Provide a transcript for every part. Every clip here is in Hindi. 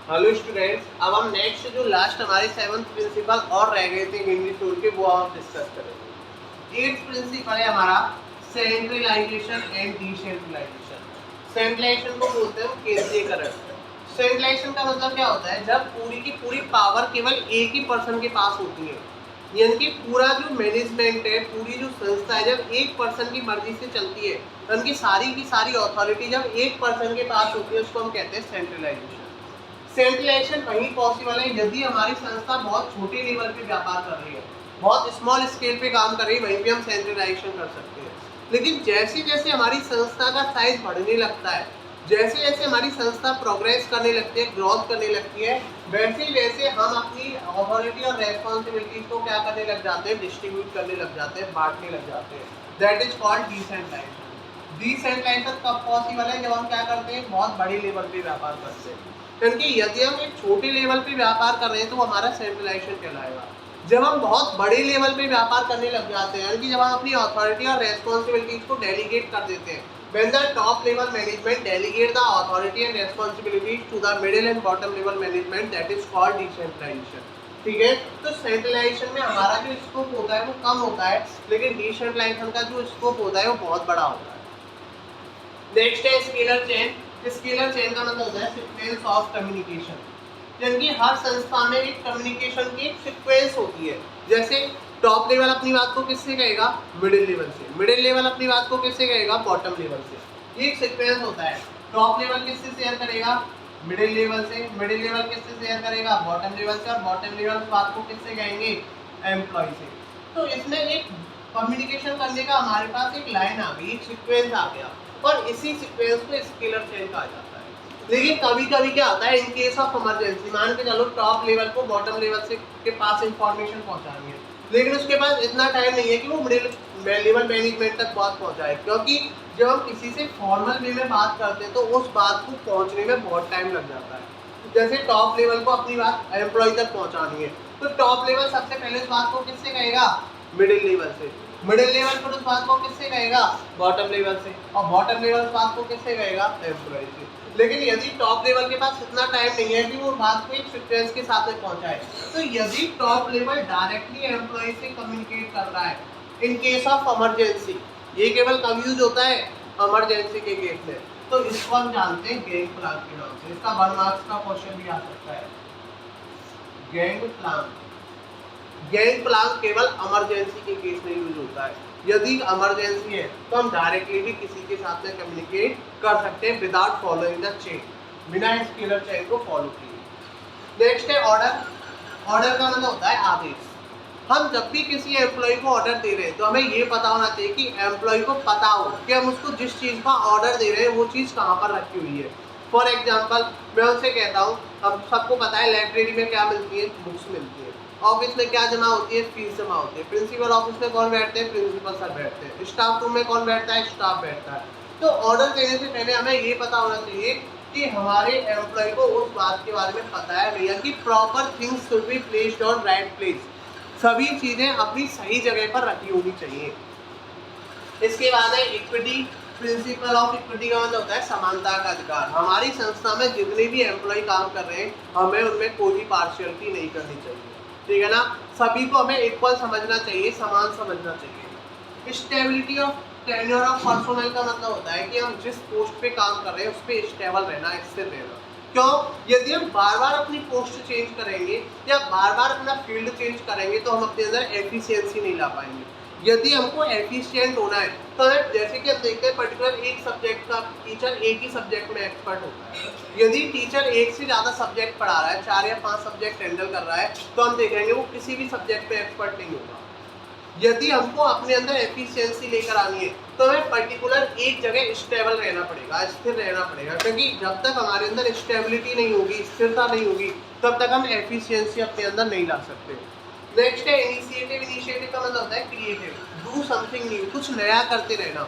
हेलो स्टूडेंट्स, अब हम नेक्स्ट जो लास्ट हमारे 7th प्रिंसिपल और रह गए थे हिंदी टूर के, वो हम डिस्कस करेंगे। 8th प्रिंसिपल है हमारा सेंट्रलाइजेशन एंड डिसेंट्रलाइजेशन। सेंट्रलाइजेशन को बोलते हैं केंद्रीयकरण। सेंट्रलाइजेशन का मतलब क्या होता है? जब पूरी की पूरी पावर केवल एक ही पर्सन के पास होती है, यानी कि पूरा जो मैनेजमेंट है, पूरी जो संस्था है, जब एक पर्सन की मर्जी से चलती है, उनकी सारी की सारी अथॉरिटी जब एक पर्सन के पास होती है, उसको हम कहते हैं सेंट्रलाइजेशन। सेंट्रलाइजेशन वही पॉसिबल है यदि हमारी संस्था बहुत छोटे लेवल पे व्यापार कर रही है, बहुत स्मॉल स्केल पे काम कर रही है, वहीं पे हम सेंट्रलाइजेशन कर सकते हैं। लेकिन जैसे जैसे हमारी संस्था का साइज बढ़ने लगता है, जैसे जैसे हमारी संस्था प्रोग्रेस करने लगती है, ग्रोथ करने लगती है, वैसे वैसे हम अपनी अथॉरिटी और रेस्पॉन्सिबिलिटीज को क्या करने लग जाते हैं? डिस्ट्रीब्यूट करने लग जाते हैं, बांटने लग जाते हैं। That is called decentralisation. Decentralisation कब पॉसिबल है? जब हम क्या करते हैं? बहुत बड़ी लेवल पे व्यापार करते हैं। क्योंकि यदि हम एक छोटे लेवल पे व्यापार कर रहे हैं तो हमारा सेंट्रलाइजेशन कहलाएगा। जब हम बहुत बड़े लेवल पे व्यापार करने लग जाते हैं, कि जब हम अपनी अथॉरिटी और रेस्पॉन्सिबिलिटीज को डेलीगेट कर देते हैं, when the top level management delegate the authority and responsibilities to the middle and bottom level management, that is called decentralization। ठीक है, तो सेंट्रलाइजेशन में हमारा जो स्कोप होता है वो कम होता है, लेकिन डिसेंट्रलाइजेशन का जो स्कोप होता है वो बहुत बड़ा होता है। नेक्स्ट है स्केलर चेन। स्केलर चेन का मतलब होता है सीक्वेंस ऑफ कम्युनिकेशन, यानी कि हर संस्था में एक कम्युनिकेशन की एक सीक्वेंस होती है। जैसे टॉप लेवल अपनी बात को किससे कहेगा? मिडिल लेवल से। मिडिल लेवल अपनी बात को किससे कहेगा? बॉटम लेवल से। एक सीक्वेंस होता है। टॉप लेवल किससे शेयर करेगा? मिडिल लेवल से। मिडिल लेवल किससे शेयर करेगा? बॉटम लेवल से। और बॉटम लेवल बात को किससे कहेंगे? एम्प्लॉय से। तो इसमें एक कम्युनिकेशन करने का हमारे पास एक लाइन आ गई, एक सीक्वेंस आ गया, और इसी सीक्वेंस को स्केलर चेन कहा जाता है। लेकिन कभी कभी क्या होता है, इन केस ऑफ इमरजेंसी, मान के चलो टॉप लेवल को बॉटम लेवल से के पास इंफॉर्मेशन पहुंचानी है, लेकिन उसके पास इतना टाइम नहीं है कि वो मिडिल लेवल मैनेजमेंट तक बात पहुंचाए, क्योंकि जब हम किसी से फॉर्मल वे में बात करते हैं तो उस बात को पहुंचने में बहुत टाइम लग जाता है। जैसे टॉप लेवल को अपनी बात एम्प्लॉय तक पहुंचानी है, तो टॉप लेवल सबसे पहले उस बात को किससे कहेगा? मिडिल लेवल से। मिडिल लेवल पर उस बात को किससे कहेगा? बॉटम लेवल से। और बॉटम लेवल उस बात को किससे कहेगा? एम्प्लॉय से। लेकिन यदि टॉप लेवल के पास इतना टाइम नहीं है कि वो बात को एक सीक्वेंस के साथ में पहुंचाए, तो यदि टॉप लेवल डायरेक्टली एम्प्लॉय से कम्युनिकेट कर रहा है इन केस ऑफ इमरजेंसी, ये केवल कब यूज होता है? इमरजेंसी के केस में। तो इसको हम जानते हैं गैंग प्लान के नाम से। इसका 1 मार्क्स का क्वेश्चन भी आ सकता है। Gang plan. गैंग प्लान केवल इमरजेंसी के केस में यूज होता है। यदि इमरजेंसी है तो हम डायरेक्टली भी किसी के साथ में कम्युनिकेट कर सकते हैं विदाउट फॉलोइंग द चेन, बिना स्केलर चेन को फॉलो किए। नेक्स्ट है ऑर्डर। ऑर्डर का मतलब होता है आदेश। हम जब भी किसी एम्प्लॉय को ऑर्डर दे रहे हैं तो हमें ये पता होना चाहिए कि एम्प्लॉय को पता हो कि हम उसको जिस चीज़ का ऑर्डर दे रहे हैं वो चीज़ कहाँ पर रखी हुई है। फॉर एग्जाम्पल, मैं उनसे कहता हूँ, हम सबको पता है लाइब्रेरी में क्या मिलती है? बुक्स मिलती है। ऑफिस में क्या जमा होती है? फीस जमा होती है। प्रिंसिपल ऑफिस में कौन बैठते हैं? प्रिंसिपल सर बैठते हैं। स्टाफ रूम में कौन बैठता है? स्टाफ बैठता है। तो ऑर्डर देने से पहले हमें ये पता होना चाहिए कि हमारे एम्प्लॉय को उस बात के बारे में पता है भैया कि proper things should be placed on right place. सभी चीजें अपनी सही जगह पर रखी होनी चाहिए। इसके बाद है इक्विटी। प्रिंसिपल ऑफ इक्विटी का मतलब होता है समानता का अधिकार। हमारी संस्था में जितने भी एम्प्लॉय काम कर रहे हैं, हमें उनमें कोई भी पार्शियलिटी नहीं करनी चाहिए। ठीक है ना? सभी को हमें इक्वल समझना चाहिए, समान समझना चाहिए। Stability of tenure of personnel का मतलब होता है कि हम जिस पोस्ट पे काम कर रहे हैं उस पर स्टेबल रहना, स्थिर रहना। क्यों? यदि हम बार बार अपनी पोस्ट चेंज करेंगे या बार बार अपना फील्ड चेंज करेंगे तो हम अपने अंदर एफिशिएंसी नहीं ला पाएंगे। यदि हमको एफिशिएंट होना है तो जैसे कि हम देखते हैं पर्टिकुलर एक सब्जेक्ट का टीचर एक ही सब्जेक्ट में एक्सपर्ट होता है। यदि टीचर एक से ज़्यादा सब्जेक्ट पढ़ा रहा है, 4 या 5 सब्जेक्ट हैंडल कर रहा है, तो हम देखेंगे वो किसी भी सब्जेक्ट में एक्सपर्ट नहीं होगा। यदि हमको अपने अंदर एफिशिएंसी लेकर आनी है तो हमें पर्टिकुलर एक जगह स्टेबल रहना पड़ेगा, स्थिर रहना पड़ेगा, क्योंकि जब तक हमारे अंदर स्टेबिलिटी नहीं होगी, स्थिरता नहीं होगी, तब तक हम एफिशिएंसी अपने अंदर नहीं ला सकते। नेक्स्ट है इनिशिएटिव। इनिशिएटिव का मतलब होता है क्रिएटिव, डू समथिंग न्यू, कुछ नया करते रहना।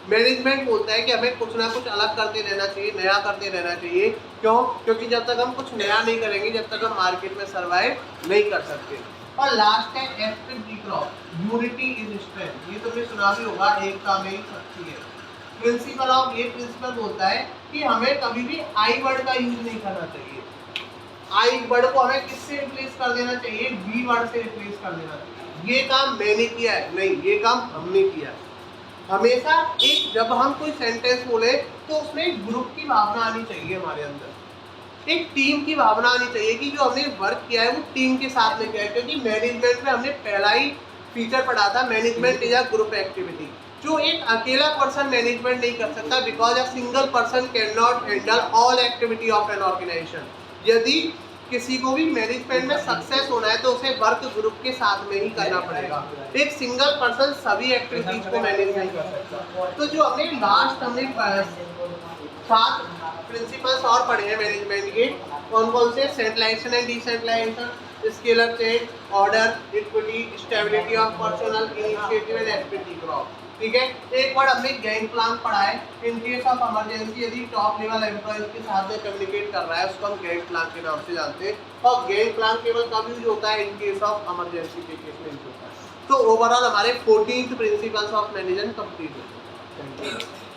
मैनेजमेंट बोलता है कि हमें कुछ ना कुछ अलग करते रहना चाहिए, नया करते रहना चाहिए। क्यों? क्योंकि जब तक हम कुछ नया नहीं करेंगे, जब तक हम मार्केट में सर्वाइव नहीं कर सकते। और लास्ट है यूनिटी इज स्ट्रेंथ। ये तुमने सुना भी होगा, एकता में शक्ति है। प्रिंसिपल ऑफ, ये प्रिंसिपल बोलता है कि हमें कभी भी आई वर्ड का यूज नहीं करना चाहिए। आई वर्ड को हमें किससे रिप्लेस कर देना चाहिए, बी वर्ड से रिप्लेस कर देना चाहिए। ये काम मैंने किया है, नहीं, ये काम हमने किया है। हमेशा एक जब हम कोई सेंटेंस बोले तो उसमें एक ग्रुप की भावना आनी चाहिए हमारे अंदर, एक टीम की भावना आनी चाहिए कि जो हमने वर्क किया है वो टीम के साथ में किया है। क्योंकि मैनेजमेंट में हमने पहला ही फीचर पढ़ा था, management is a group activity. जो एक अकेला पर्सन मैनेजमेंट नहीं कर सकता, because a single person can not handle all activity of an organisation. यदि किसी को भी मैनेजमेंट में सक्सेस होना है तो उसे वर्क ग्रुप के साथ में ही करना पड़ेगा। एक सिंगल पर्सन सभी एक्टिविटीज को मैनेज नहीं कर सकता। तो जो हमने लास्ट हमने 7 प्रिंसिपल्स और पढ़े हैं मैनेजमेंट के, कौन कौन से, centralisation and decentralisation, scalar chain, order, equity, stability of personnel, initiative and activity group. ठीक है, एक बार हमने गैंग प्लान पढ़ा है। इन केस ऑफ इमरजेंसी यदि टॉप लेवल एम्प्लॉइज के साथ में कम्युनिकेट कर रहा है उसको हम गैंग प्लान के नाम से जानते हैं। और गैंग प्लान केवल कब यूज होता है, इन केस ऑफ इमरजेंसी के केस में यूज होता है। तो ओवरऑल हमारे 14th principles of management complete होते हैं।